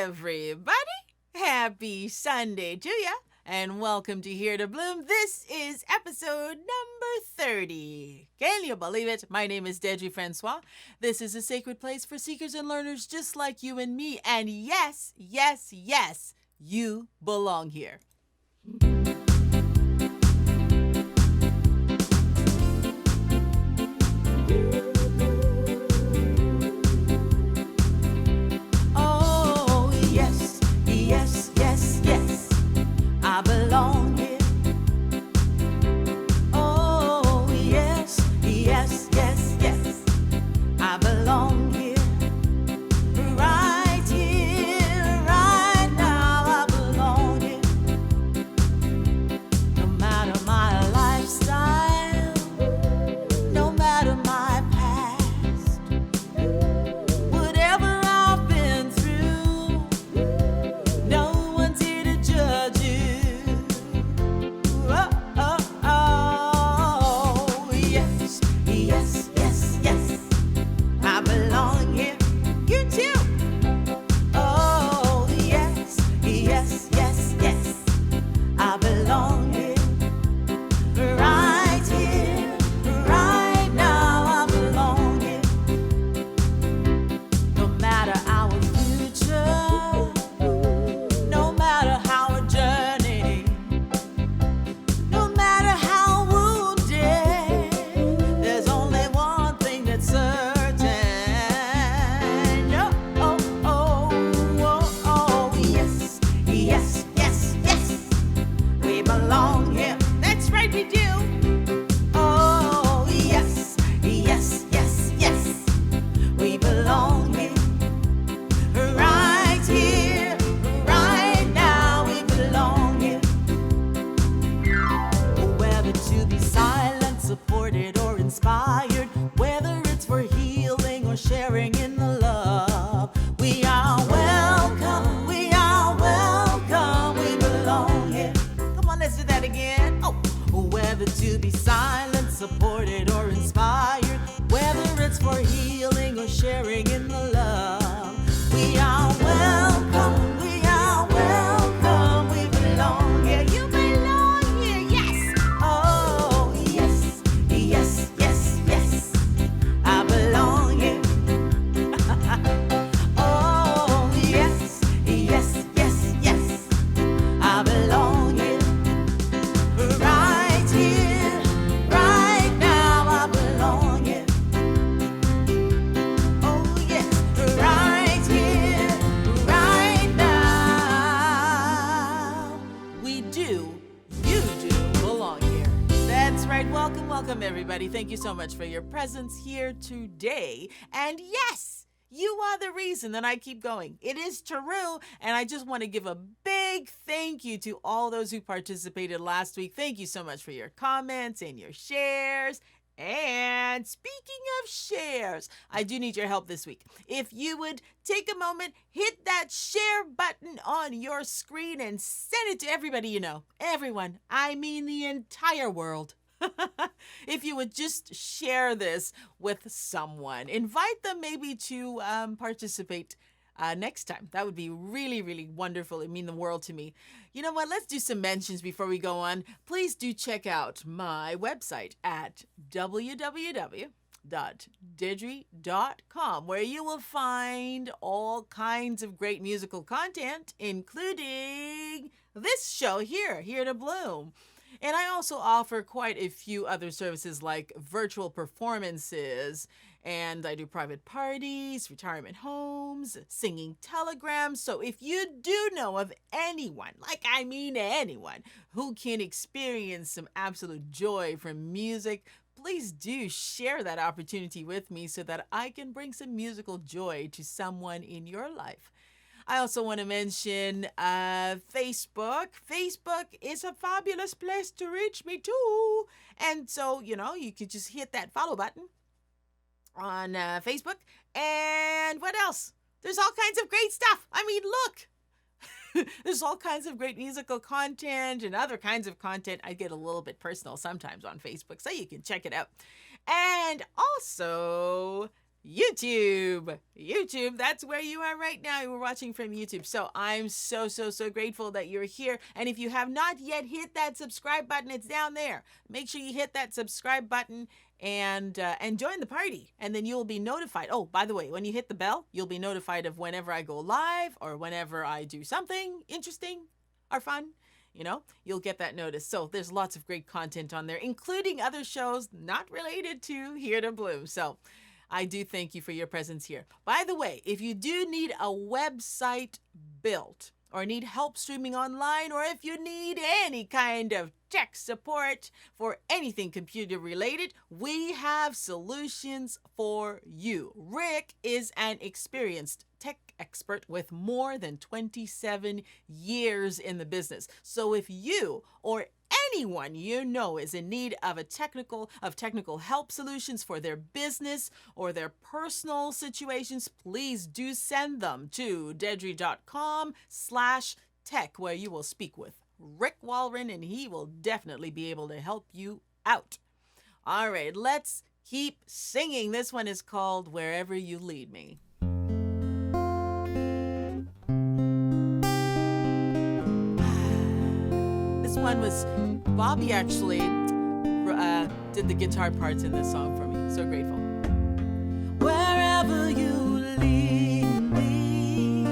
everybody. Happy Sunday to ya, and welcome to Here to Bloom. This is episode number 30. Can you believe it? My name is Deidrey Francois. This is a sacred place for seekers and learners just like you and me. And yes, yes, yes, you belong here. I belong here. Oh, yes, yes, yes, yes. I belong here. Right here, right now. I belong here. No matter my lifestyle, no matter my past, whatever I've been through, no one's here to judge you. To be silent, supported, or inspired, whether it's for healing or sharing in the love, we are welcome, we are welcome, we belong here, you belong here, yes, oh, yes, yes, yes, yes, I belong here, oh, yes, yes, yes, yes, I belong here. Welcome, everybody. Thank you so much for your presence here today. And yes, you are the reason that I keep going. It is true. And I just want to give a big thank you to all those who participated last week. Thank you so much for your comments and your shares. And speaking of shares, I do need your help this week. If you would take a moment, hit that share button on your screen and send it to everybody you know. Everyone. I mean the entire world. If you would just share this with someone, invite them maybe to participate next time. That would be really, really wonderful. It mean the world to me. You know what? Let's do some mentions before we go on. Please do check out my website at www.deidrey.com, where you will find all kinds of great musical content, including this show here to Bloom. And I also offer quite a few other services like virtual performances, and I do private parties, retirement homes, singing telegrams. So if you do know of anyone, anyone, who can experience some absolute joy from music, please do share that opportunity with me so that I can bring some musical joy to someone in your life. I also want to mention Facebook. Facebook is a fabulous place to reach me too. And so, you can just hit that follow button on Facebook. And what else? There's all kinds of great stuff. I mean, look. There's all kinds of great musical content and other kinds of content. I get a little bit personal sometimes on Facebook, so you can check it out. And also, YouTube. YouTube, that's where you are right now. We're watching from YouTube. So I'm so, so, so grateful that you're here. And if you have not yet hit that subscribe button, it's down there. Make sure you hit that subscribe button and join the party. And then you'll be notified. Oh, by the way, when you hit the bell, you'll be notified of whenever I go live or whenever I do something interesting or fun. You'll get that notice. So there's lots of great content on there, including other shows not related to Here to Bloom. So I do thank you for your presence here. By the way, if you do need a website built or need help streaming online, or if you need any kind of tech support for anything computer related, we have solutions for you. Rick is an experienced tech expert with more than 27 years in the business. So if you or anyone you know is in need of technical help solutions for their business or their personal situations, please do send them to deidrey.com/tech, where you will speak with Rick Walren and he will definitely be able to help you out. All right, let's keep singing. This one is called Wherever You Lead Me. This one was Bobby actually did the guitar parts in this song for me. So grateful. Wherever you lead me,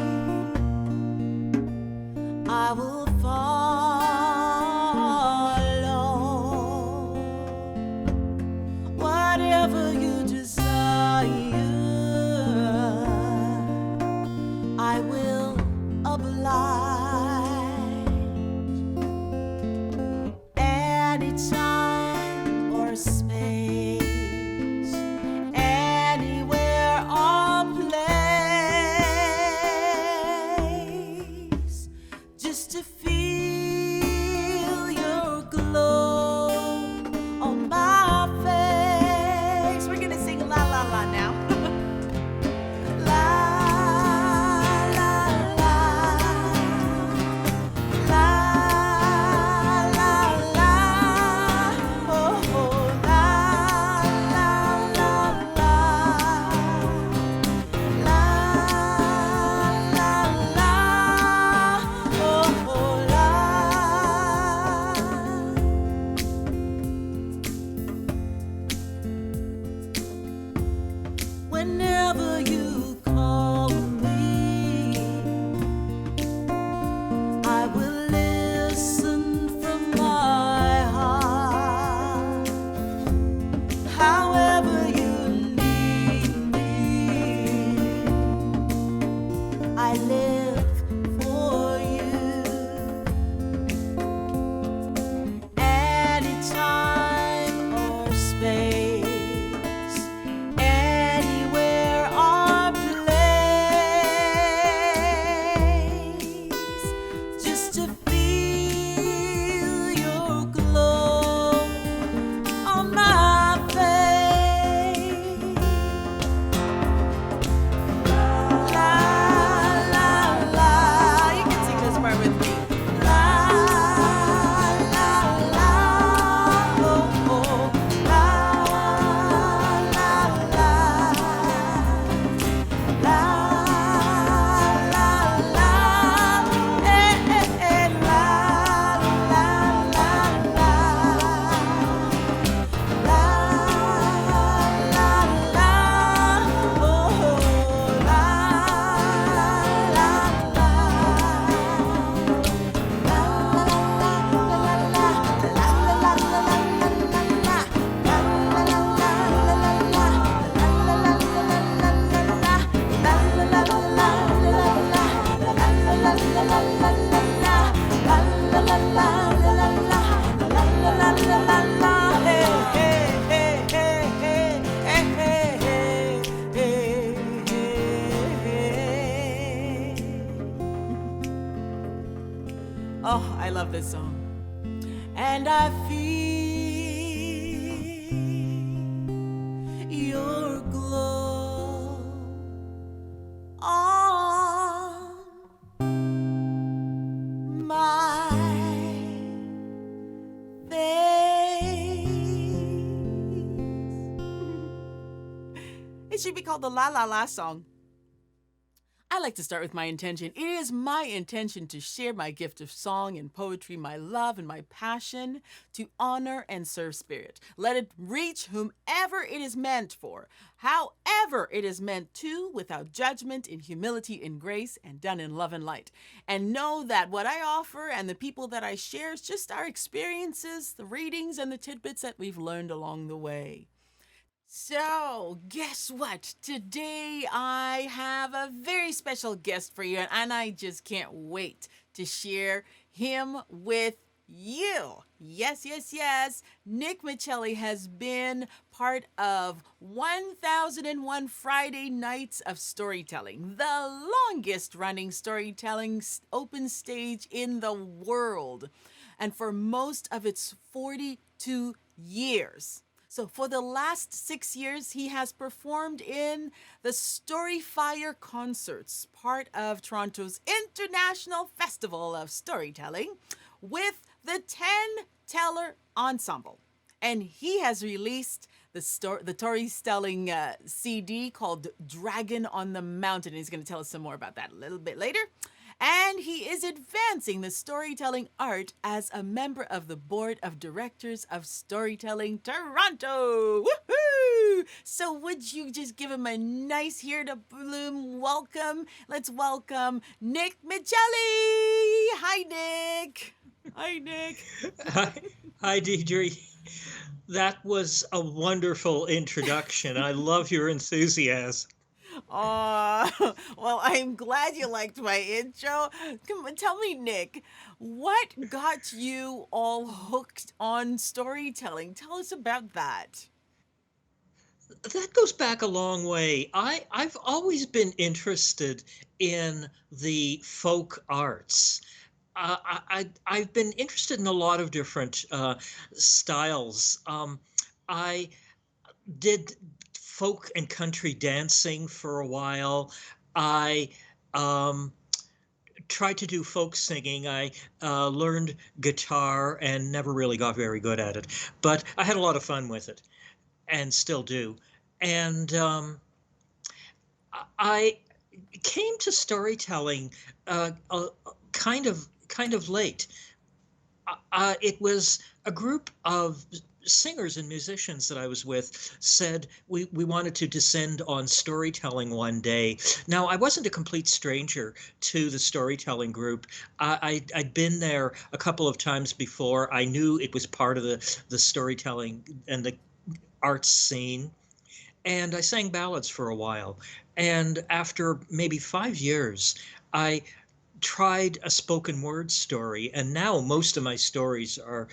I will follow. Whatever you desire, I will oblige. Time or space, anywhere or place, just to feel your glow on my face. We're gonna sing La La La now. Whenever you call me, I will listen from my heart. However you lead me, I live for you. Anytime or space, anywhere or place, just to feel your glow on my face. La la la, you can sing this part with me. La la la, oh oh, la la la, la la la, eh eh eh, la la la la, la la la, oh la la Oh, I love this song. And I feel your glow on my face. it should be called the La La La song. I like to start with my intention. It is my intention to share my gift of song and poetry, my love and my passion to honor and serve spirit. Let it reach whomever it is meant for, however it is meant to, without judgment, in humility, in grace, and done in love and light. And know that what I offer and the people that I share is just our experiences, the readings, and the tidbits that we've learned along the way. So, guess what? Today I have a very special guest for you, and I just can't wait to share him with you. Yes, yes, yes. Nick Miceli has been part of 1001 Friday Nights of Storytelling, the longest running storytelling open stage in the world, and for most of its 42 years. So for the last 6 years, he has performed in the Storyfire concerts, part of Toronto's International Festival of Storytelling, with the 10 Teller Ensemble. And he has released the storytelling CD called Dragon on the Mountain. He's going to tell us some more about that a little bit later. And he is advancing the storytelling art as a member of the Board of Directors of Storytelling Toronto. Woohoo! So would you just give him a nice here to bloom welcome? Let's welcome Nick Miceli. Hi, Nick. Hi, Nick. Hi, hi, Deidrey. That was a wonderful introduction. I love your enthusiasm. Oh, well, I'm glad you liked my intro. Come on, tell me, Nick, what got you all hooked on storytelling? Tell us about that. That goes back a long way. I've always been interested in the folk arts. I've been interested in a lot of different styles. I did folk and country dancing for a while. I um, tried to do folk singing. I learned guitar and never really got very good at it, but I had a lot of fun with it and still do. And I came to storytelling kind of late. It was a group of singers and musicians that I was with said we wanted to descend on storytelling one day. Now, I wasn't a complete stranger to the storytelling group. I'd been there a couple of times before. I knew it was part of the storytelling and the arts scene. And I sang ballads for a while. And after maybe 5 years, I tried a spoken word story, and now most of my stories are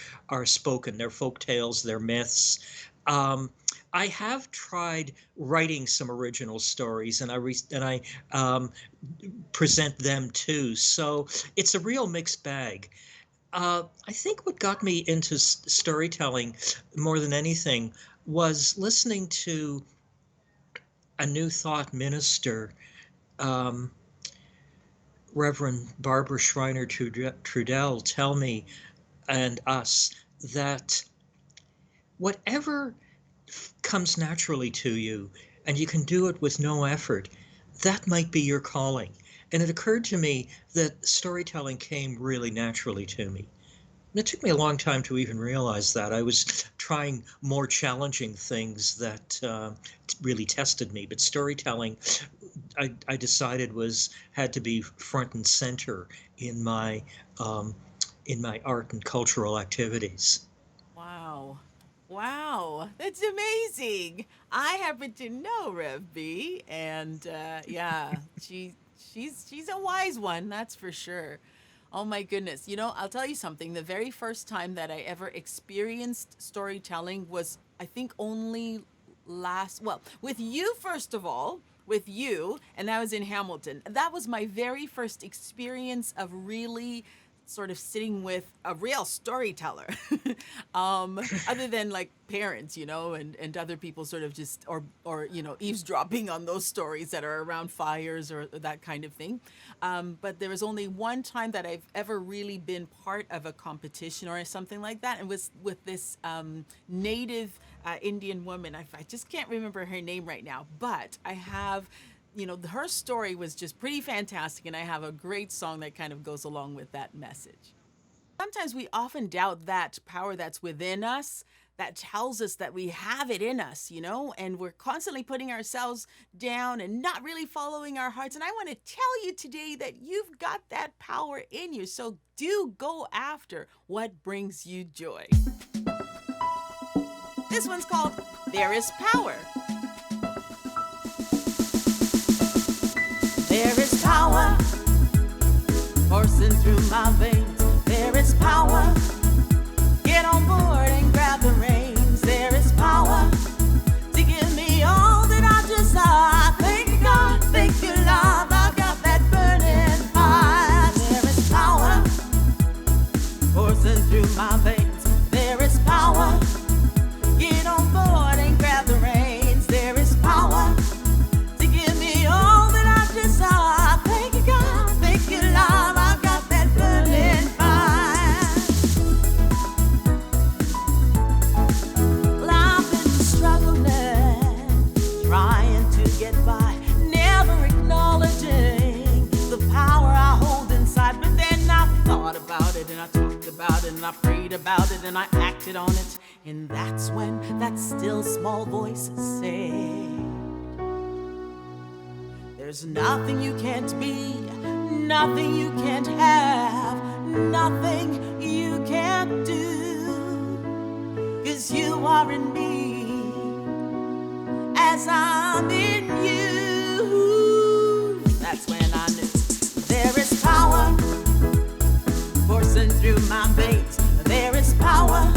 spoken. They're folk tales, they're myths. Um, I have tried writing some original stories, and I present them too. So it's a real mixed bag. I think what got me into storytelling more than anything was listening to a New Thought minister, um, Reverend Barbara Schreiner Trudell, tell me and us that whatever comes naturally to you and you can do it with no effort, that might be your calling. And it occurred to me that storytelling came really naturally to me. And it took me a long time to even realize that. I was trying more challenging things that really tested me, but storytelling, I decided was had to be front and center in my um, in my art and cultural activities. Wow. Wow, that's amazing. I happen to know Rev B, and yeah, she's a wise one, that's for sure. Oh my goodness. You know, I'll tell you something. The very first time that I ever experienced storytelling was, I think, only well, with you, first of all, with you, and that was in Hamilton. That was my very first experience of really sort of sitting with a real storyteller. Other than like parents, and other people sort of just, or eavesdropping on those stories that are around fires or that kind of thing. But there was only one time that I've ever really been part of a competition or something like that, and was with this native Indian woman. I just can't remember her name right now, but I have, her story was just pretty fantastic, and I have a great song that kind of goes along with that message. Sometimes we often doubt that power that's within us that tells us that we have it in us, and we're constantly putting ourselves down and not really following our hearts. And I want to tell you today that you've got that power in you. So do go after what brings you joy. This one's called There Is Power. There is power coursing through my veins. There is power. Get on board and grab the reins. There is power to give me all that I desire. Thank you, God. Thank you, love. I've got that burning fire. There is power coursing through my veins. There is power. Get on board and grab the reins. There is power to give me all that I desire. Thank you, God. Thank you, love. I've got that burning fire. Well, I've been struggling, trying to get by, never acknowledging the power I hold inside. But then I thought about it, and I talked about it, and I prayed about it, and I acted on it. And that's when that still small voice said, there's nothing you can't be, nothing you can't have, nothing you can't do. 'Cause you are in me as I'm in you. That's when I knew there is power coursing through my veins. There is power.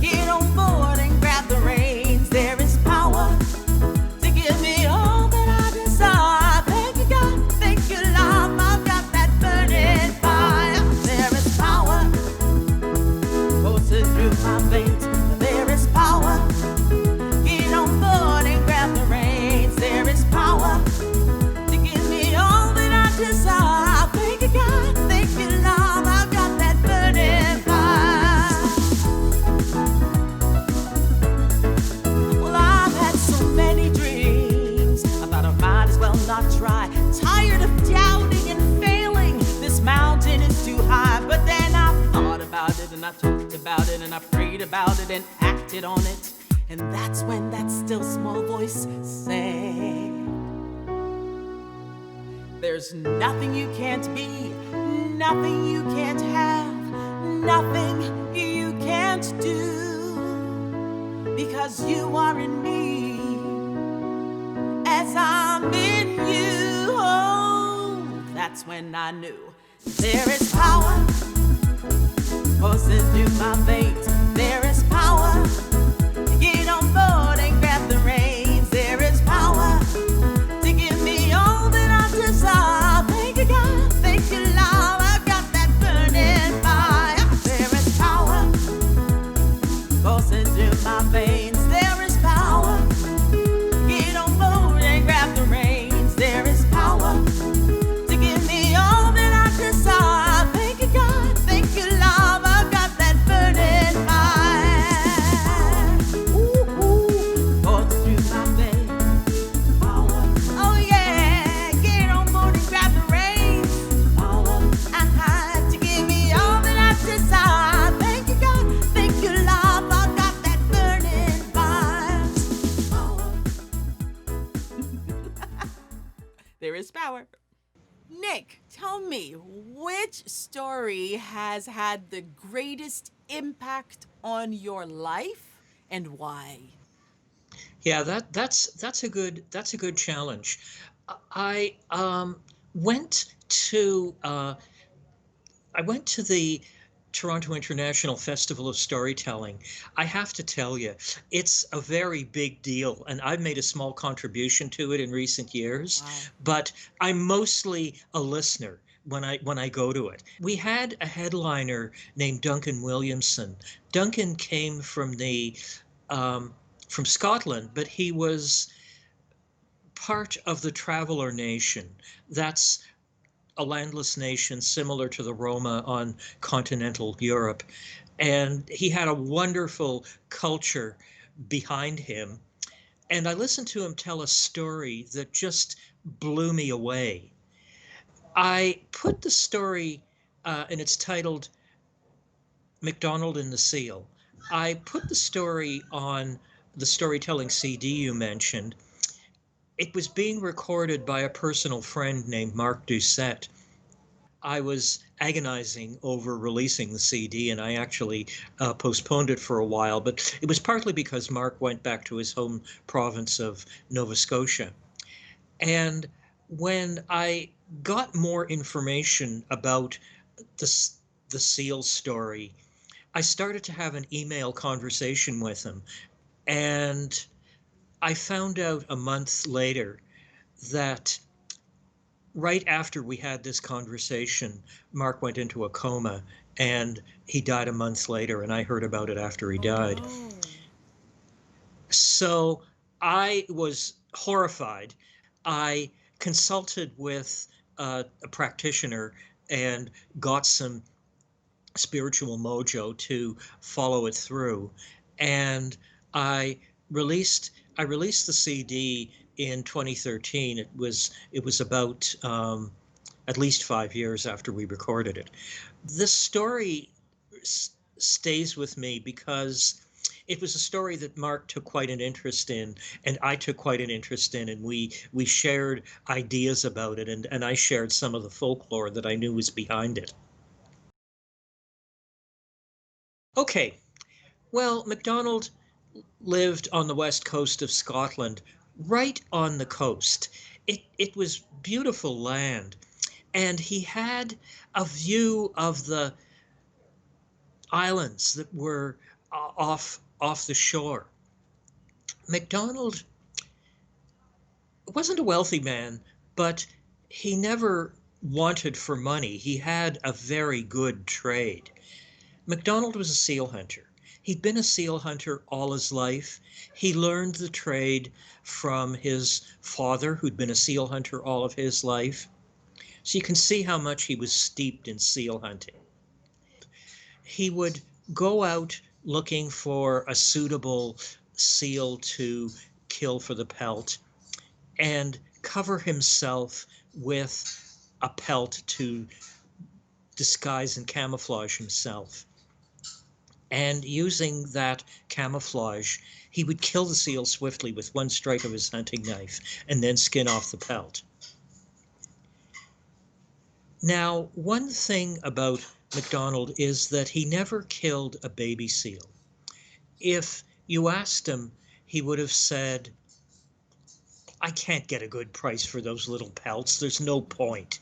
Get on board and grab the reins. There is power to give me all that I desire. Thank you, God. Thank you, love. I've got that burning fire. There is power coursing through my veins. There is power. Get on board and grab the reins. There is power to give me all that I desire. Thank you, God. Thank you, love. I've got that burning fire. Well, I've had so many dreams. I thought I might as well not try. Tired of doubting and failing. This mountain is too high. But then I thought about it, and I talked about it, and I prayed about it, and acted on it. And that's when that still small voice said, there's nothing you can't be, nothing you can't have, nothing you can't do. Because you are in me as I'm in you. Oh, that's when I knew there is power coursing through my veins. There is power. Get on board and grab the reins. There is power to give me all that I desire. Thank you, God. Thank you, love. I've got that burning fire. There is power coursing through my veins. There is power. Get on board and grab the reins. There is power to give me all that I desire. Thank you, God. Thank you, love. I've got that burning fire. Ooh, ooh. Coursing through my veins. Power. Oh, yeah. Get on board and grab the reins. Power. To give me all that I desire. Thank you, God. Thank you, love. I've got that burning fire. Power. There is power. Nick, tell me, which story has had the greatest impact on your life and why? Yeah, that's a good challenge. I went to I went to the Toronto International Festival of Storytelling. I have to tell you, it's a very big deal, and I've made a small contribution to it in recent years, Wow. but I'm mostly a listener when I go to it. We had a headliner named Duncan Williamson. Duncan came from Scotland, but he was part of the Traveller Nation. That's a landless nation similar to the Roma on continental Europe. And he had a wonderful culture behind him. And I listened to him tell a story that just blew me away. I put the story, and it's titled MacDonald and the Seal. I put the story on the storytelling CD you mentioned. It was being recorded by a personal friend named Mark Doucette. I was agonizing over releasing the CD, and I actually postponed it for a while, but it was partly because Mark went back to his home province of Nova Scotia. And when I got more information about the, the seal story, I started to have an email conversation with him. And I found out a month later that right after we had this conversation, Mark went into a coma and he died a month later, and I heard about it after he Oh died. no. So I was horrified. I consulted with a practitioner and got some spiritual mojo to follow it through. And I released I released the CD in 2013. It was about at least 5 years after we recorded it. This story stays with me because it was a story that Mark took quite an interest in, and I took quite an interest in, and we shared ideas about it, and I shared some of the folklore that I knew was behind it. Okay, well, MacDonald lived on the west coast of Scotland, right on the coast. It was beautiful land, and he had a view of the islands that were off the shore. MacDonald wasn't a wealthy man, but he never wanted for money. He had a very good trade. MacDonald was a seal hunter. He'd been a seal hunter all his life. He learned the trade from his father, who'd been a seal hunter all of his life. So you can see how much he was steeped in seal hunting. He would go out looking for a suitable seal to kill for the pelt and cover himself with a pelt to disguise and camouflage himself. And using that camouflage, he would kill the seal swiftly with one strike of his hunting knife and then skin off the pelt. Now, one thing about MacDonald is that he never killed a baby seal. If you asked him, he would have said, I can't get a good price for those little pelts. There's no point.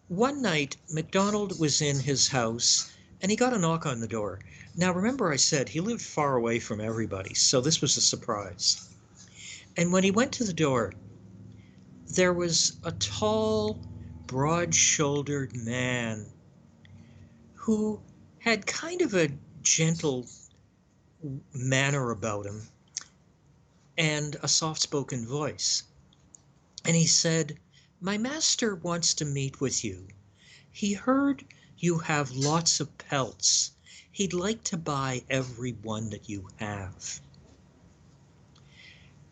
One night, MacDonald was in his house and he got a knock on the door. Now, remember, I said he lived far away from everybody, so this was a surprise. And when he went to the door, there was a tall, broad shouldered man who had kind of a gentle manner about him and a soft spoken voice. And he said, My master wants to meet with you. He heard you have lots of pelts. He'd like to buy every one that you have.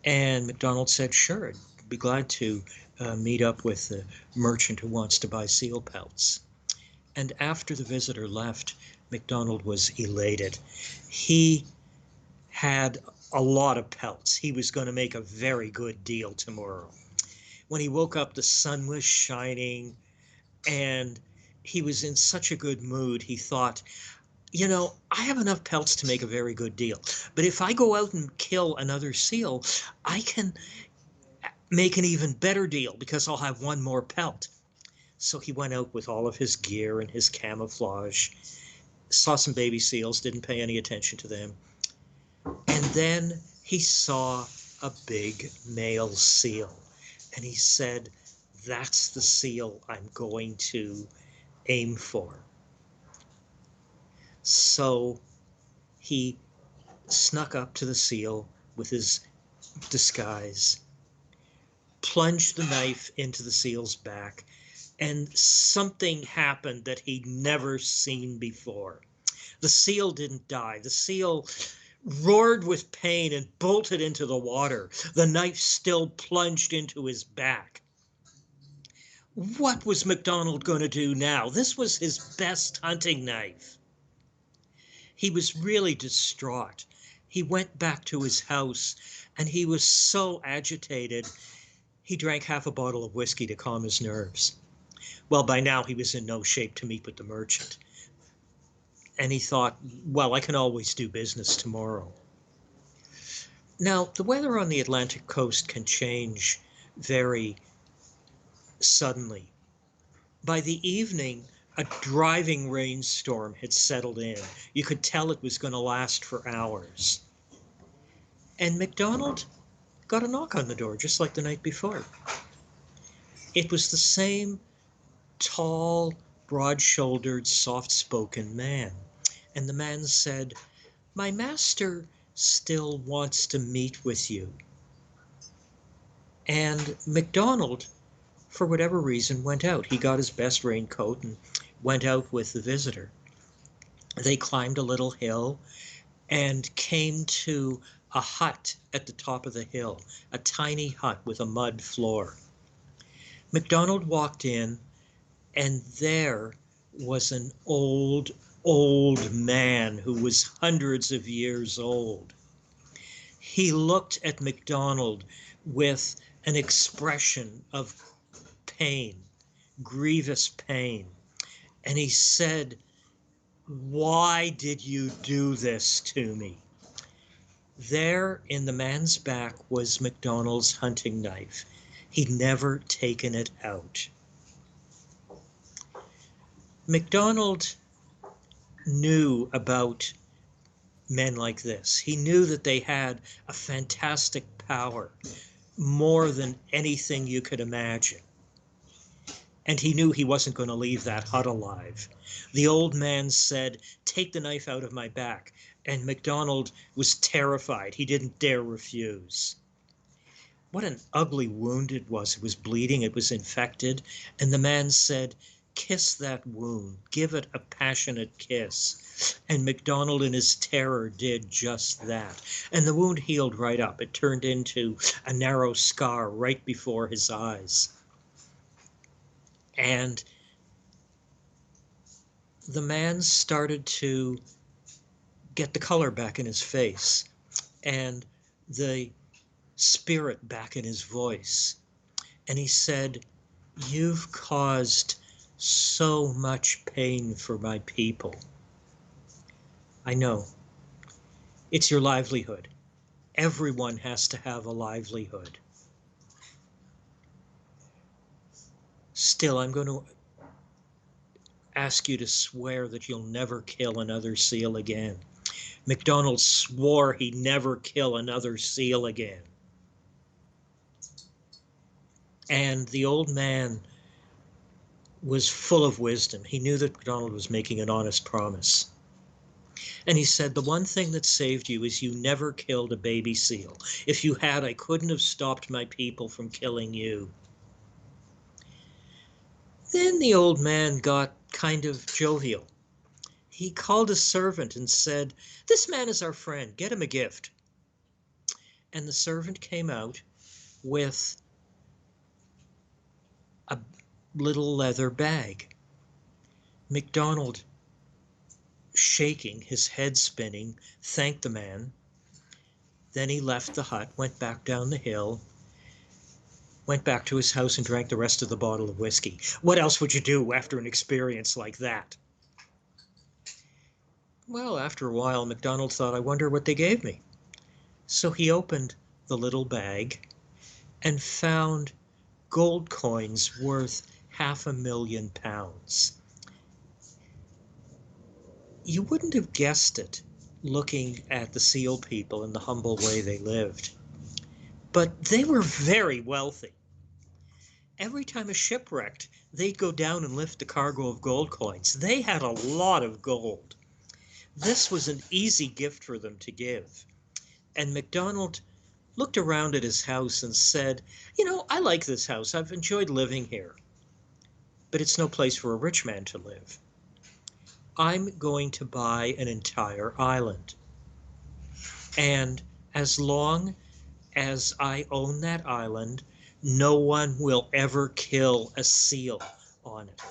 And MacDonald said, Sure, I'd be glad to meet up with the merchant who wants to buy seal pelts. And after the visitor left, MacDonald was elated. He had a lot of pelts. He was going to make a very good deal tomorrow. When he woke up, the sun was shining and he was in such a good mood. He thought, I have enough pelts to make a very good deal. But if I go out and kill another seal, I can make an even better deal because I'll have one more pelt. So he went out with all of his gear and his camouflage, saw some baby seals, didn't pay any attention to them. And then he saw a big male seal. And he said, That's the seal I'm going to aim for. So he snuck up to the seal with his disguise, plunged the knife into the seal's back, and something happened that he'd never seen before. The seal didn't die. The seal roared with pain and bolted into the water. The knife still plunged into his back. What was MacDonald going to do now? This was his best hunting knife. He was really distraught. He went back to his house and he was so agitated. He drank half a bottle of whiskey to calm his nerves. Well, by now he was in no shape to meet with the merchant. And he thought, well, I can always do business tomorrow. Now, the weather on the Atlantic coast can change very suddenly. By the evening, a driving rainstorm had settled in. You could tell it was going to last for hours. And MacDonald got a knock on the door, just like the night before. It was the same tall, broad-shouldered, soft-spoken man. And the man said, "My master still wants to meet with you." And MacDonald, for whatever reason, went out. He got his best raincoat and went out with the visitor. They climbed a little hill and came to a hut at the top of the hill, a tiny hut with a mud floor. MacDonald walked in, and there was an old, old man who was hundreds of years old. He looked at MacDonald with an expression of pain, grievous pain, and he said, "Why did you do this to me?" There in the man's back was MacDonald's hunting knife. He'd never taken it out. MacDonald knew about men like this. He knew that they had a fantastic power, more than anything you could imagine. And he knew he wasn't going to leave that hut alive. The old man said, "Take the knife out of my back." And MacDonald was terrified. He didn't dare refuse. What an ugly wound it was. It was bleeding. It was infected. And the man said, "Kiss that wound. Give it a passionate kiss." And MacDonald in his terror did just that. And the wound healed right up. It turned into a narrow scar right before his eyes. And the man started to get the color back in his face and the spirit back in his voice. And he said, "You've caused so much pain for my people. I know. It's your livelihood. Everyone has to have a livelihood. Still, I'm going to ask you to swear that you'll never kill another seal again." MacDonald swore he'd never kill another seal again. And the old man was full of wisdom. He knew that MacDonald was making an honest promise. And he said, "The one thing that saved you is you never killed a baby seal. If you had, I couldn't have stopped my people from killing you." Then the old man got kind of jovial. He called a servant and said, "This man is our friend. Get him a gift." And the servant came out with a little leather bag. MacDonald, shaking, his head spinning, thanked the man. Then he left the hut, went back down the hill, went back to his house and drank the rest of the bottle of whiskey. What else would you do after an experience like that? Well, after a while, MacDonald thought, "I wonder what they gave me." So he opened the little bag and found gold coins worth £500,000. You wouldn't have guessed it looking at the seal people and the humble way they lived. But they were very wealthy. Every time a ship wrecked, they'd go down and lift the cargo of gold coins. They had a lot of gold. This was an easy gift for them to give. And MacDonald looked around at his house and said, "I like this house. I've enjoyed living here. But it's no place for a rich man to live." I'm going to buy an entire island. And as long as I own that island, no one will ever kill a seal on it.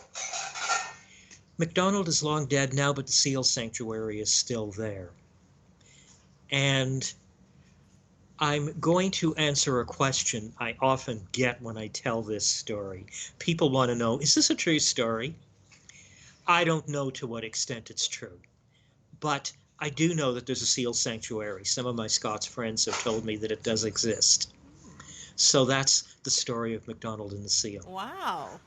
McDonald is long dead now, but the seal sanctuary is still there. And I'm going to answer a question I often get when I tell this story. People want to know, is this a true story? I don't know to what extent it's true, but I do know that there's a seal sanctuary. Some of my Scots friends have told me that it does exist. So that's the story of MacDonald and the seal. Wow.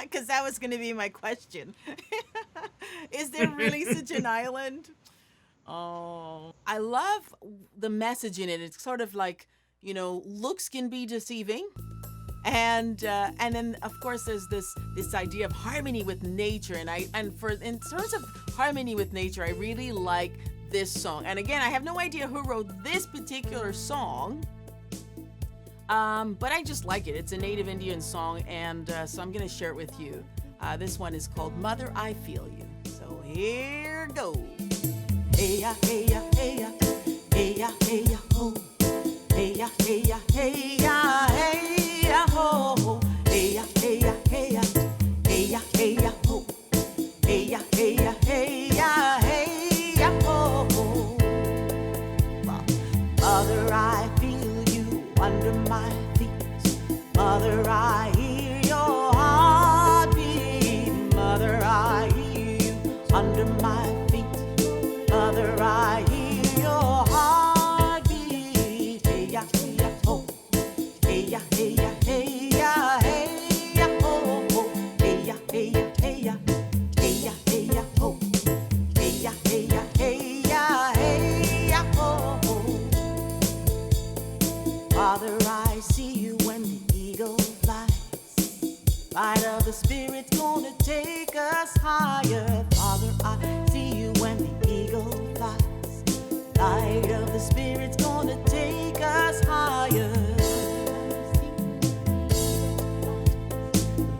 Because that was going to be my question. Is there really such an island? Oh, I love the message in it. It's sort of like, looks can be deceiving. And then of course there's this idea of harmony with nature, in terms of harmony with nature, I really like this song. And again, I have no idea who wrote this particular song, but I just like it. It's a native Indian song, and so I'm gonna share it with you. This one is called Mother I Feel You. So here goes. Hey ya, hey ya, hey ya, hey ya, hey ya, ho. Hey ya, hey ya, hey ya, hey ya, ho. Hey ya, hey ya, hey ya, hey ya, hey ya, ho. Hey ya, hey ya, hey ya, hey ya, ho. Mother, I feel you under my feet. Mother, I hear your heartbeat. Mother, I hear you under my feet. Mother, I hear your heartbeat. Hey ya, ho. Hey ya, hey ya, hey ya, hey ya, ho, ho. Hey ya, hey ya, hey ya, hey ya, hey ya, ho. Hey ya, hey ya, hey ya, hey ya, ho, ho. Father, I see you when the eagle flies. Light of the Spirit's gonna take us higher. Father, I see you when the eagle flies. Light of the Spirit's gonna take us higher.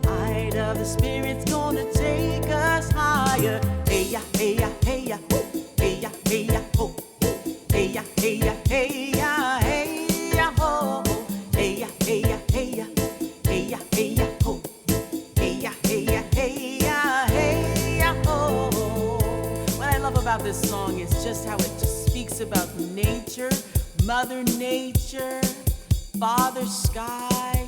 Light of the Spirit's gonna take us higher. Hey ya, hey ya, hey ya, hey ya, hey ya, ho. Hey ya, hey ya, hey ya, hey ya, ho. Hey ya, hey ya, hey ya, hey ya, hey ya, ho. Hey ya, hey ya, hey ya, hey ya, ho. What I love about this song is just how it just speaks about nature, Mother Nature, Father Sky,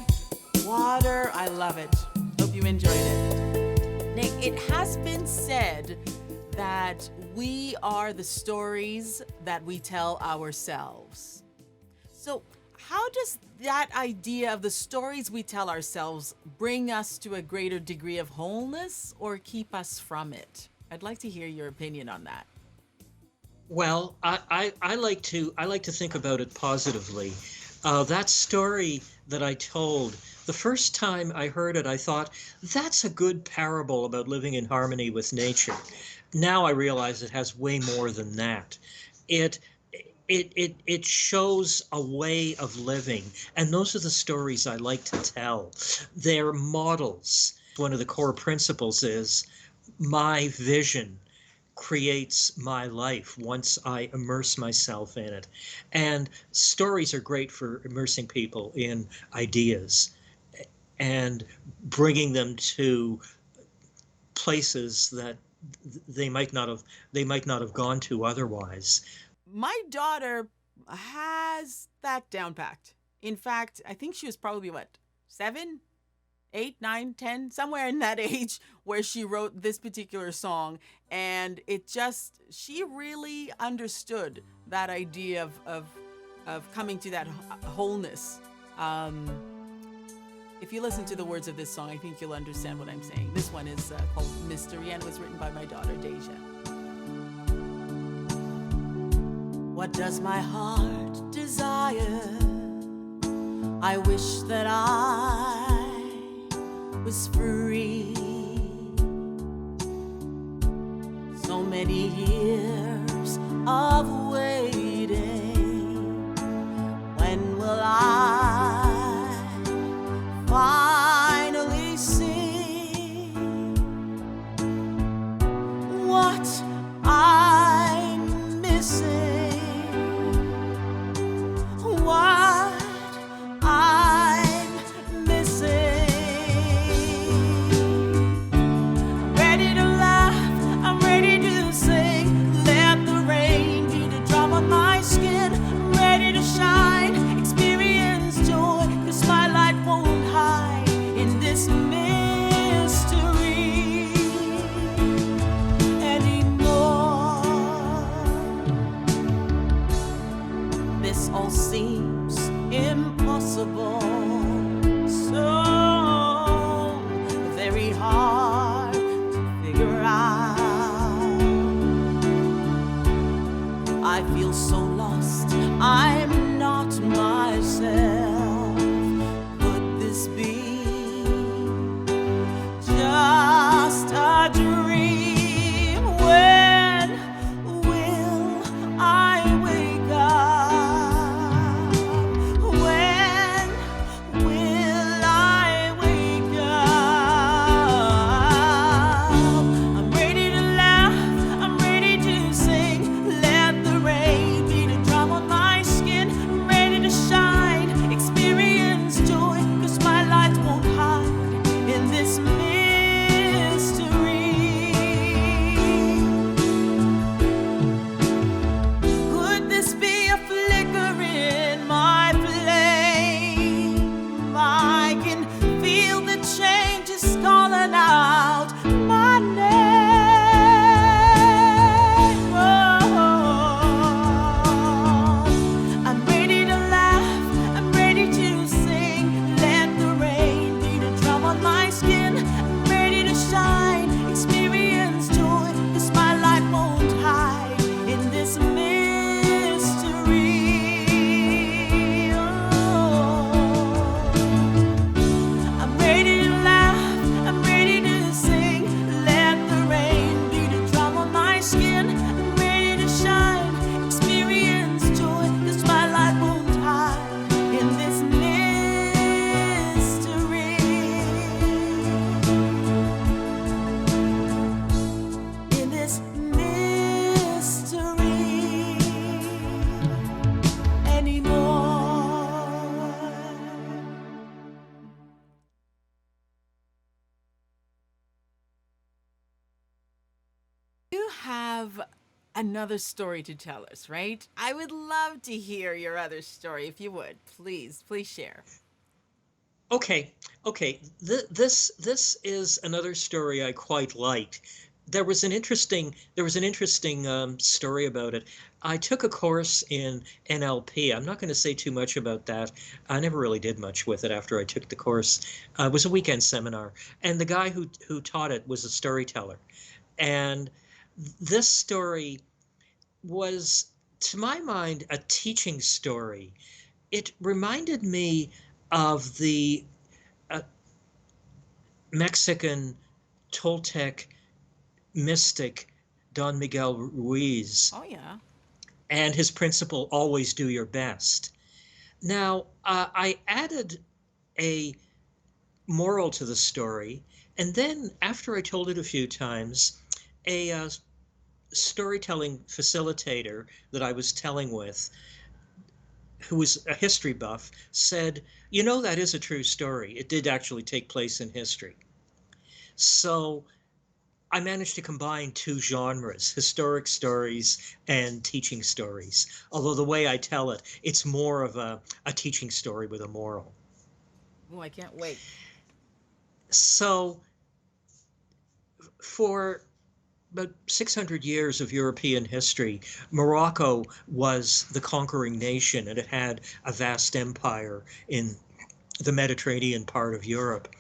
water. I love it. Hope you enjoyed it. Nick, it has been said that we are the stories that we tell ourselves. So, how does that idea of the stories we tell ourselves bring us to a greater degree of wholeness or keep us from it? I'd like to hear your opinion on that. Well, I like to think about it positively. That story that I told, the first time I heard it, I thought, that's a good parable about living in harmony with nature. Now I realize it has way more than that. It it shows a way of living, and those are the stories I like to tell. They're models. One of the core principles is my vision creates my life once I immerse myself in it. And stories are great for immersing people in ideas and bringing them to places that they might not have gone to otherwise. My daughter has that down packed. In fact, I think she was probably what, 7, 8, 9, 10, somewhere in that age where she wrote this particular song. And she really understood that idea of coming to that wholeness. If you listen to the words of this song, I think you'll understand what I'm saying. This one is called Mystery and was written by my daughter, Deidrey. What does my heart desire? I wish that I was free. So many years of waiting. When will I finally see what have another story to tell us, right? I would love to hear your other story if you would. Please share. Okay, okay. This is another story I quite liked. There was an interesting story about it. I took a course in NLP. I'm not going to say too much about that. I never really did much with it after I took the course. It was a weekend seminar, and the guy who taught it was a storyteller. And this story was, to my mind, a teaching story. It reminded me of the uh, Mexican Toltec mystic Don Miguel Ruiz Oh, yeah. and his principle, always do your best. Now, I added a moral to the story, and then after I told it a few times, a storytelling facilitator that I was telling with, who was a history buff, said, "You know, that is a true story. It did actually take place in history." So I managed to combine two genres, historic stories and teaching stories. Although the way I tell it, it's more of a teaching story with a moral. Oh, I can't wait. So for about 600 years of European history, Morocco was the conquering nation, and it had a vast empire in the Mediterranean part of Europe.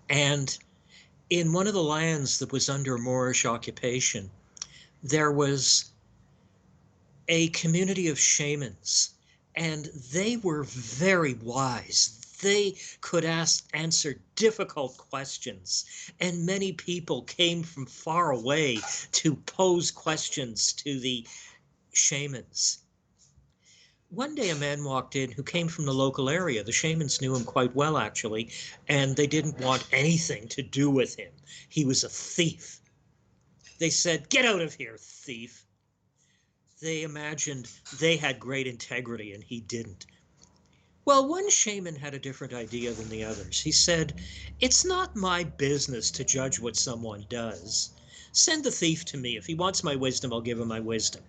And in one of the lands that was under Moorish occupation, there was a community of shamans, and they were very wise. They could answer difficult questions, and many people came from far away to pose questions to the shamans. One day, a man walked in who came from the local area. The shamans knew him quite well, actually, and they didn't want anything to do with him. He was a thief. They said, "Get out of here, thief." They imagined they had great integrity and he didn't. Well, one shaman had a different idea than the others. He said, "It's not my business to judge what someone does. Send the thief to me. If he wants my wisdom, I'll give him my wisdom."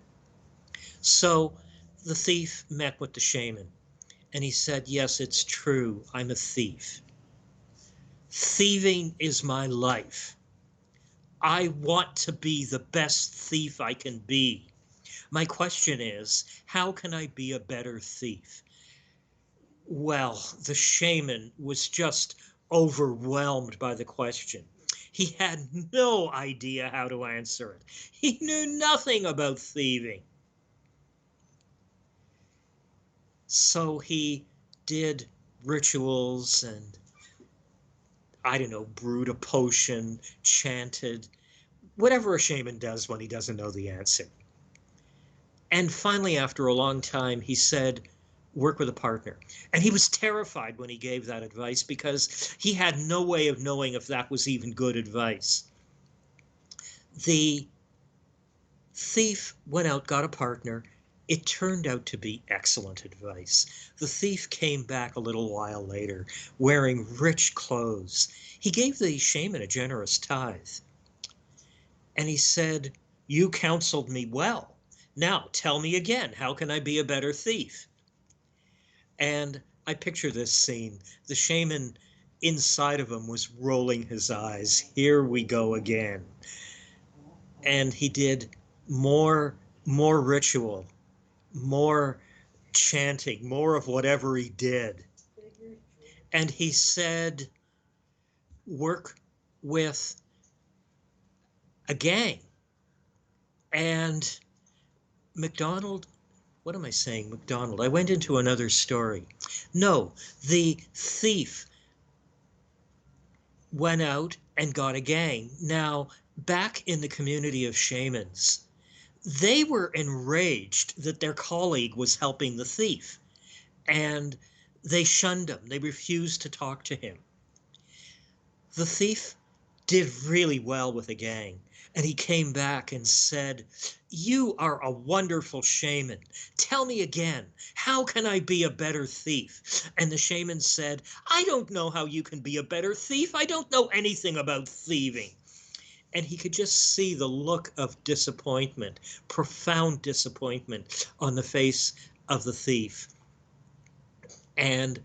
So the thief met with the shaman and he said, "Yes, it's true. I'm a thief. Thieving is my life. I want to be the best thief I can be. My question is, how can I be a better thief?" Well, the shaman was just overwhelmed by the question. He had no idea how to answer it. He knew nothing about thieving. So he did rituals and, I don't know, brewed a potion, chanted, whatever a shaman does when he doesn't know the answer. And finally, after a long time, he said, "Work with a partner." And he was terrified when he gave that advice because he had no way of knowing if that was even good advice. The thief went out, got a partner. It turned out to be excellent advice. The thief came back a little while later wearing rich clothes. He gave the shaman a generous tithe. And he said, "You counseled me well. Now tell me again, how can I be a better thief?" And I picture this scene. The shaman inside of him was rolling his eyes. Here we go again. And he did more ritual, more chanting, more of whatever he did. And he said, "Work with a gang." And McDonald, what am I saying? McDonald. I went into another story. No, the thief went out and got a gang. Now, back in the community of shamans, they were enraged that their colleague was helping the thief, and they shunned him. They refused to talk to him. The thief did really well with a gang, and he came back and said, "You are a wonderful shaman. Tell me again, how can I be a better thief?" And the shaman said, "I don't know how you can be a better thief. I don't know anything about thieving." And he could just see the look of disappointment, profound disappointment on the face of the thief. And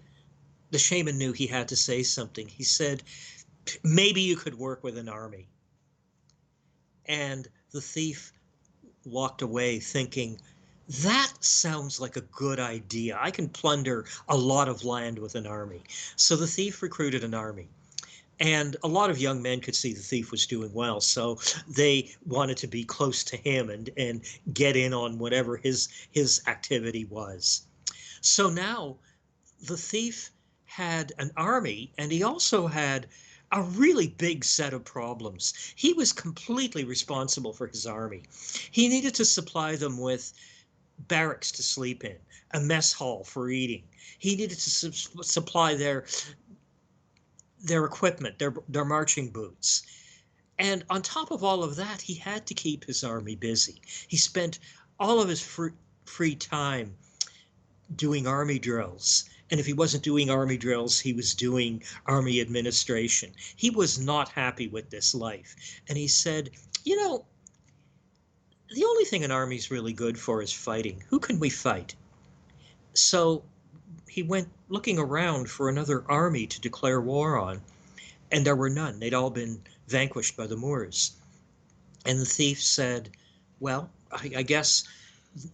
the shaman knew he had to say something. He said, maybe you could work with an army. And the thief walked away thinking, that sounds like a good idea. I can plunder a lot of land with an army. So the thief recruited an army. And a lot of young men could see the thief was doing well, so they wanted to be close to him and get in on whatever his activity was. So now the thief had an army, and he also had a really big set of problems. He was completely responsible for his army. He needed to supply them with barracks to sleep in, a mess hall for eating. He needed to supply their equipment, their marching boots. And on top of all of that, he had to keep his army busy. He spent all of his free time doing army drills. And if he wasn't doing army drills, he was doing army administration. He was not happy with this life. And he said, you know, the only thing an army's really good for is fighting. Who can we fight? So he went looking around for another army to declare war on, and there were none. They'd all been vanquished by the Moors. And the thief said, well, I guess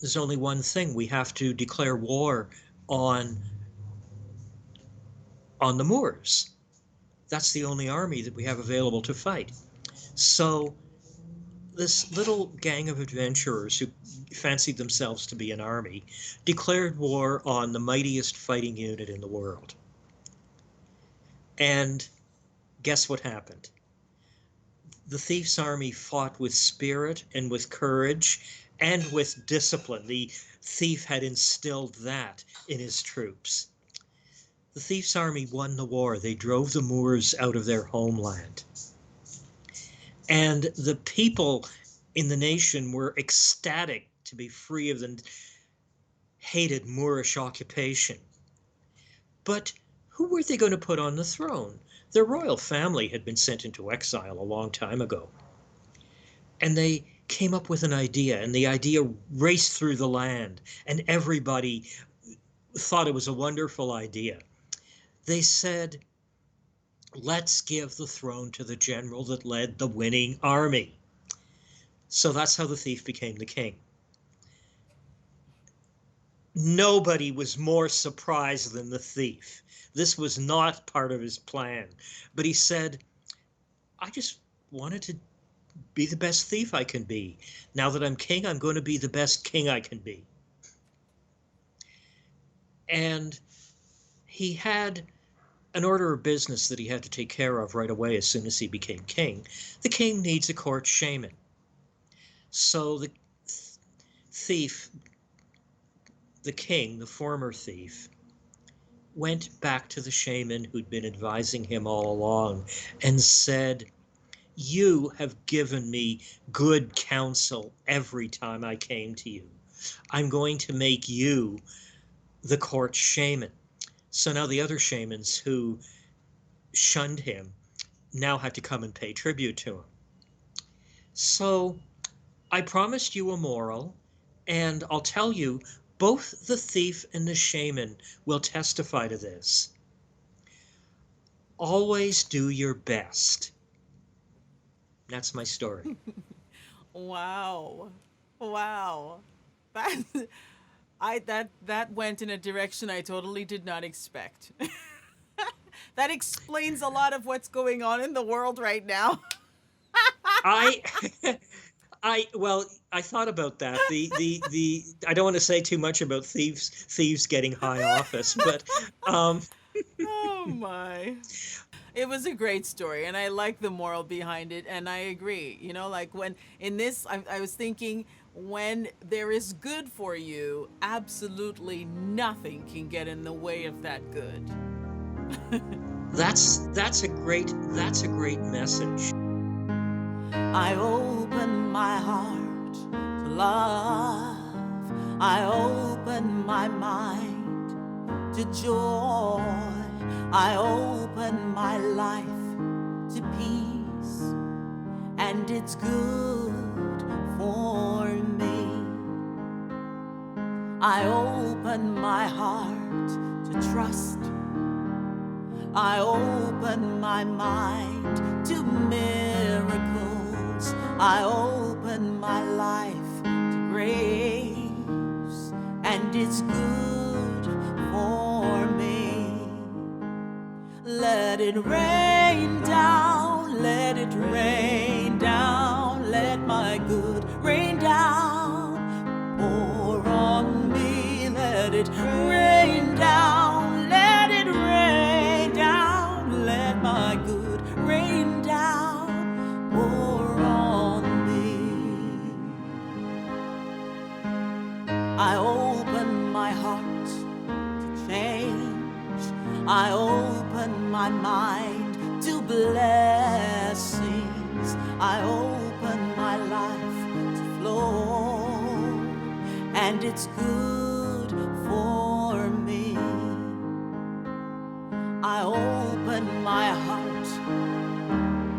there's only one thing. We have to declare war on the Moors. That's the only army that we have available to fight. So this little gang of adventurers who fancied themselves to be an army declared war on the mightiest fighting unit in the world. And guess what happened? The thief's army fought with spirit and with courage and with discipline. The thief had instilled that in his troops. The thief's army won the war. They drove the Moors out of their homeland. And the people in the nation were ecstatic to be free of the hated Moorish occupation. But who were they going to put on the throne? Their royal family had been sent into exile a long time ago. And they came up with an idea, and the idea raced through the land, and everybody thought it was a wonderful idea. They said, let's give the throne to the general that led the winning army. So that's how the thief became the king. Nobody was more surprised than the thief. This was not part of his plan. But he said, I just wanted to be the best thief I can be. Now that I'm king, I'm going to be the best king I can be. And he had an order of business that he had to take care of right away as soon as he became king. The king needs a court shaman. So the thief, the king, the former thief, went back to the shaman who'd been advising him all along and said, you have given me good counsel every time I came to you. I'm going to make you the court shaman. So now the other shamans who shunned him now had to come and pay tribute to him. So I promised you a moral, and I'll tell you, both the thief and the shaman will testify to this. Always do your best. That's my story. Wow. Wow. That that went in a direction I totally did not expect. That explains a lot of what's going on in the world right now. I well, I thought about that. I don't want to say too much about thieves getting high office, but Oh my. It was a great story, and I like the moral behind it, and I agree. You know, like when in this, I was thinking, when there is good for you, absolutely nothing can get in the way of that good. that's a great message. I open my heart to love. I open my mind to joy. I open my life to peace and it's good for me. I open my heart to trust. I open my mind to miracles. I open my life to grace, and it's good for me. Let it rain down, let it rain down, let my good rain down, pour on me. Let it rain down, let it rain down, let my good rain down, pour on me. I open my heart to change. I open my mind to blessings. I open my life to flow, and it's good for me. I open my heart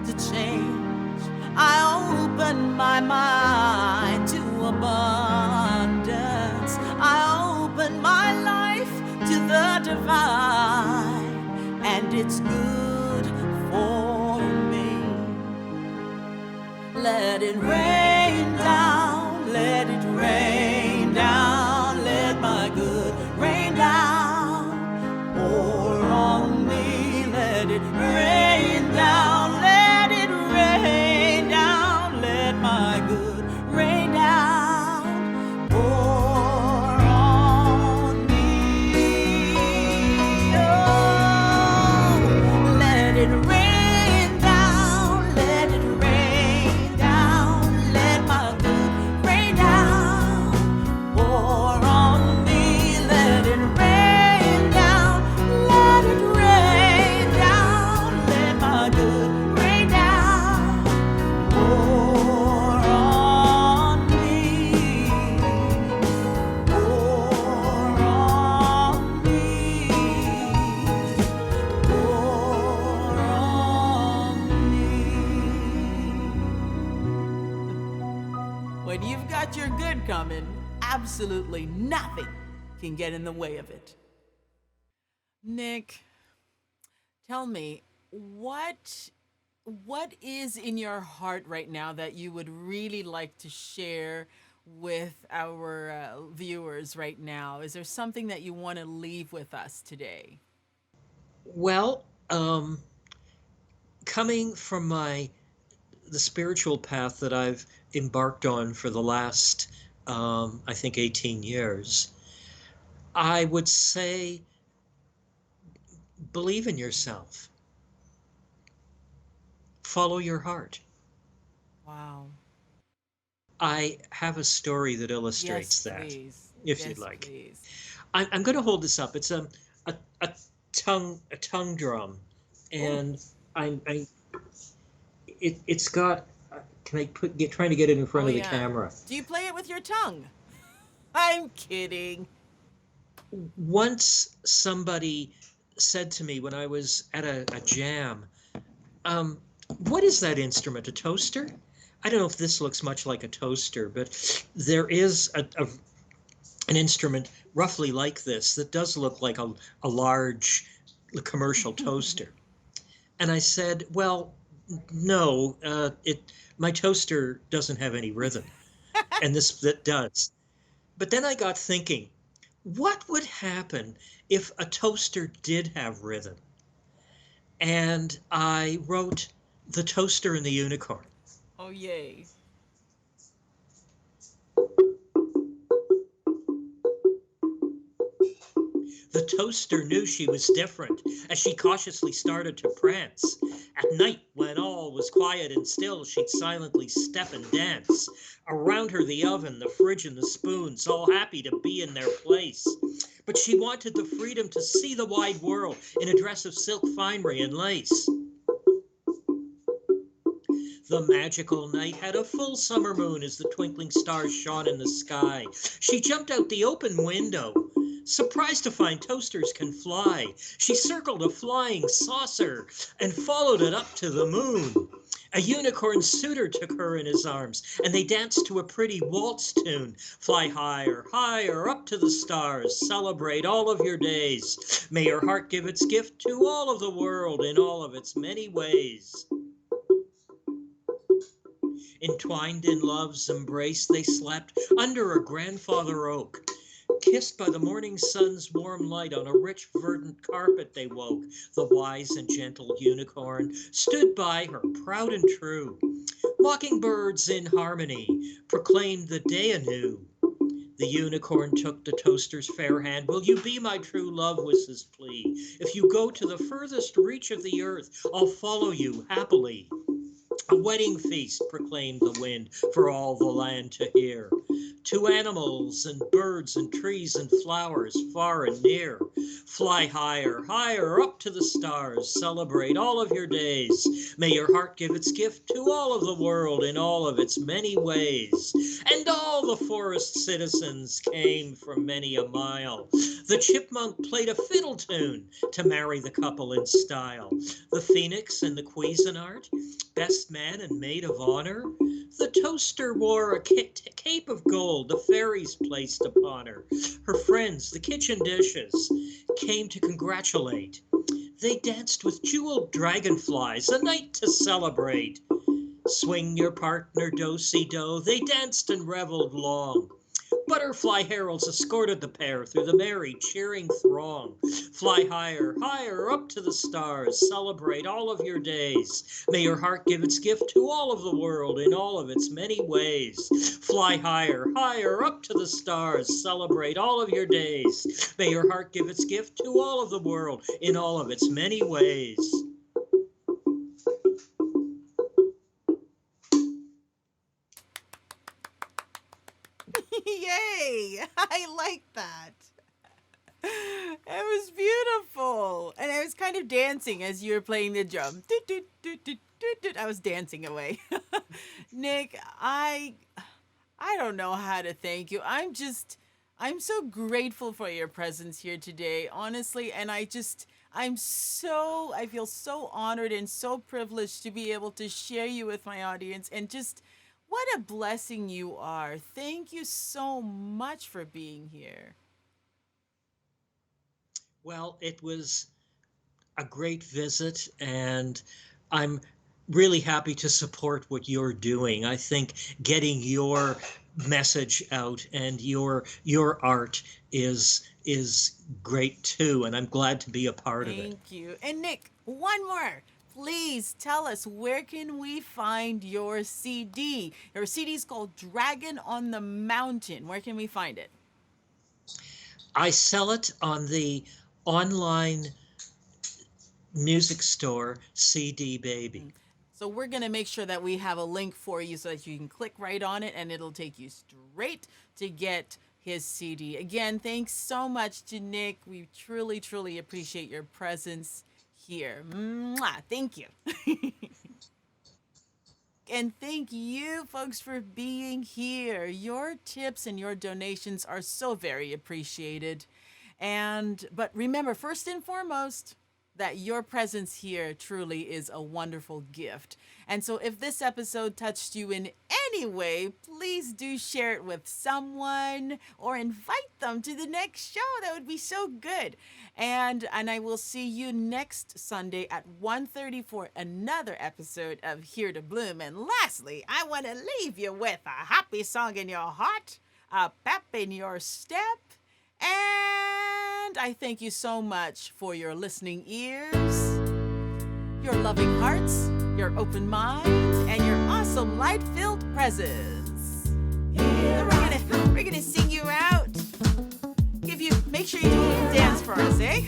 to change. I open my mind to abundance. I open my life to the divine, and it's good for me. Let it rain down, let it rain down, let my good rain down, pour on me. Let it rain down, let it rain down, let my good rain down, pour on me. Oh, let it rain down, let it rain down, let my good rain down, pour on me. Let it rain down, let it rain down, let my good rain down, pour on me, pour on me, pour on me. When you've got your good coming, absolutely nothing can get in the way of it. Nick, tell me, what is in your heart right now that you would really like to share with our viewers right now? Is there something that you want to leave with us today? Well, coming from the spiritual path that I've embarked on for the last, I think, 18 years, I would say believe in yourself. Follow your heart. Wow. I have a story that Yes, illustrates that, please. if you'd Yes, like. please. I'm going to hold this up. It's a tongue drum, Oh, and I it's got. Can I trying to get it in oh front of the yeah. camera? Do you play it with your tongue? I'm kidding. Once somebody said to me when I was at a jam, um, "What is that instrument? A toaster?" I don't know if this looks much like a toaster, but there is an instrument roughly like this that does look like a large commercial toaster. And I said, well, no, my toaster doesn't have any rhythm, and this that does. But then I got thinking, what would happen if a toaster did have rhythm? And I wrote The Toaster and the Unicorn. Oh, yay. The toaster knew she was different as she cautiously started to prance. At night, when all was quiet and still, she'd silently step and dance. Around her, the oven, the fridge, and the spoons, all happy to be in their place. But she wanted the freedom to see the wide world in a dress of silk finery and lace. The magical night had a full summer moon as the twinkling stars shone in the sky. She jumped out the open window, surprised to find toasters can fly. She circled a flying saucer and followed it up to the moon. A unicorn suitor took her in his arms, and they danced to a pretty waltz tune. Fly higher, higher, up to the stars, celebrate all of your days. May your heart give its gift to all of the world in all of its many ways. Entwined in love's embrace, they slept under a grandfather oak. Kissed by the morning sun's warm light on a rich verdant carpet they woke. The wise and gentle unicorn stood by her proud and true. Mockingbirds in harmony proclaimed the day anew. The unicorn took the toaster's fair hand. Will you be my true love, was his plea. If you go to the furthest reach of the earth, I'll follow you happily. A wedding feast, proclaimed the wind, for all the land to hear. To animals and birds and trees and flowers, far and near. Fly higher, higher, up to the stars, celebrate all of your days. May your heart give its gift to all of the world in all of its many ways. And all the forest citizens came from many a mile. The chipmunk played a fiddle tune to marry the couple in style. The phoenix and the Cuisinart, best man and maid of honor. The toaster wore a cape of gold the fairies placed upon her. Her friends, the kitchen dishes, came to congratulate. They danced with jeweled dragonflies, a night to celebrate. Swing your partner, do-si-do, they danced and reveled long. Butterfly heralds escorted the pair through the merry, cheering throng. Fly higher, higher, up to the stars, celebrate all of your days. May your heart give its gift to all of the world in all of its many ways. Fly higher, higher, up to the stars, celebrate all of your days. May your heart give its gift to all of the world in all of its many ways. Yay! I like that. It was beautiful. And I was kind of dancing as you were playing the drum. Doot, doot, doot, doot, doot, doot. I was dancing away. Nick, I don't know how to thank you. I'm so grateful for your presence here today, honestly, and I feel so honored and so privileged to be able to share you with my audience, and just what a blessing you are. Thank you so much for being here. Well, it was a great visit, and I'm really happy to support what you're doing. I think getting your message out and your art is great too, and I'm glad to be a part of it. Thank you. And Nick, one more. Please tell us, where can we find your CD? Your CD is called Dragon on the Mountain. Where can we find it? I sell it on the online music store, CD Baby. So we're going to make sure that we have a link for you so that you can click right on it and it'll take you straight to get his CD. Again, thanks so much to Nick. We truly, truly appreciate your presence here. Mwah, thank you. And thank you, folks, for being here. Your tips and your donations are so very appreciated. But remember, first and foremost, that your presence here truly is a wonderful gift. And so if this episode touched you in any way, please do share it with someone or invite them to the next show. That would be so good. And I will see you next Sunday at 1:30 for another episode of Here to Bloom. And lastly, I want to leave you with a happy song in your heart, a pep in your step, and I thank you so much for your listening ears, your loving hearts, your open mind, and your awesome light-filled presence. We're gonna sing you out. Make sure you do a little dance for us, eh?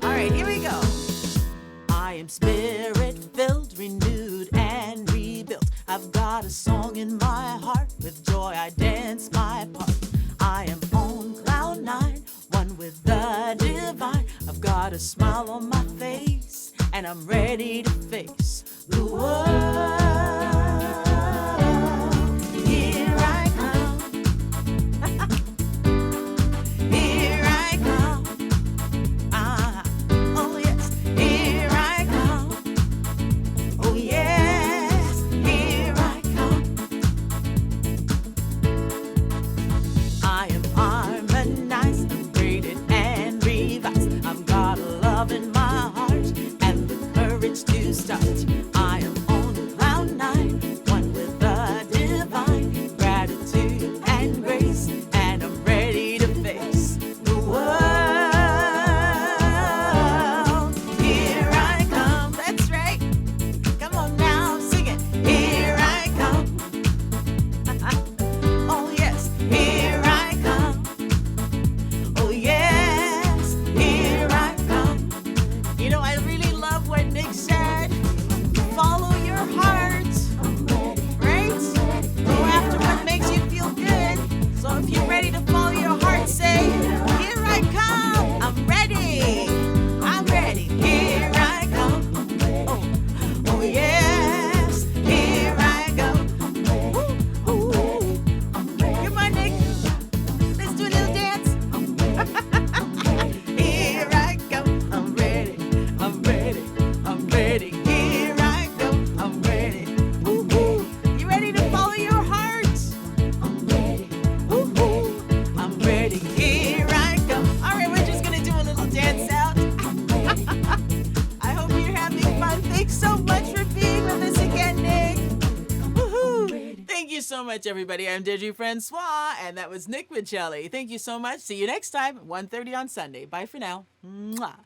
All right, here we go. I am spirit-filled, renewed, and rebuilt. I've got a song in my heart. With joy I dance my part. I am on cloud nine, one with the divine. I've got a smile on my face, and I'm ready to face the world. Here I come. Here I come. Oh yes, here I come. Oh yeah. courage to start. I am on cloud nine, one with the divine, gratitude and grace, and I'm ready to face the world. Here I come, that's right. Come on now, sing it. Here I come. Oh yes, here I come. Oh yes, here I come. You know, I really love what Nick said. Follow your heart, right? Go after what makes you feel good. So if you're ready to follow your heart, say, here I come. I'm ready. I'm ready. Here I come. Oh, oh yes, here I go. Ooh, ooh. Come on, Nick. Let's do a little dance. Here I go. I'm ready. I'm ready. I'm ready. Here I go. I'm ready. Ooh, ooh. You ready to follow your heart? I'm ready. Ooh, ooh. I'm ready. Here I go. All right, we're just gonna do a little dance out. I hope you're having fun. Thanks so much for being with us again, Nick. Woohoo! Thank you so much, everybody. I'm Deidrey Francois, and that was Nick Miceli. Thank you so much. See you next time, 1:30 on Sunday. Bye for now. Mwah.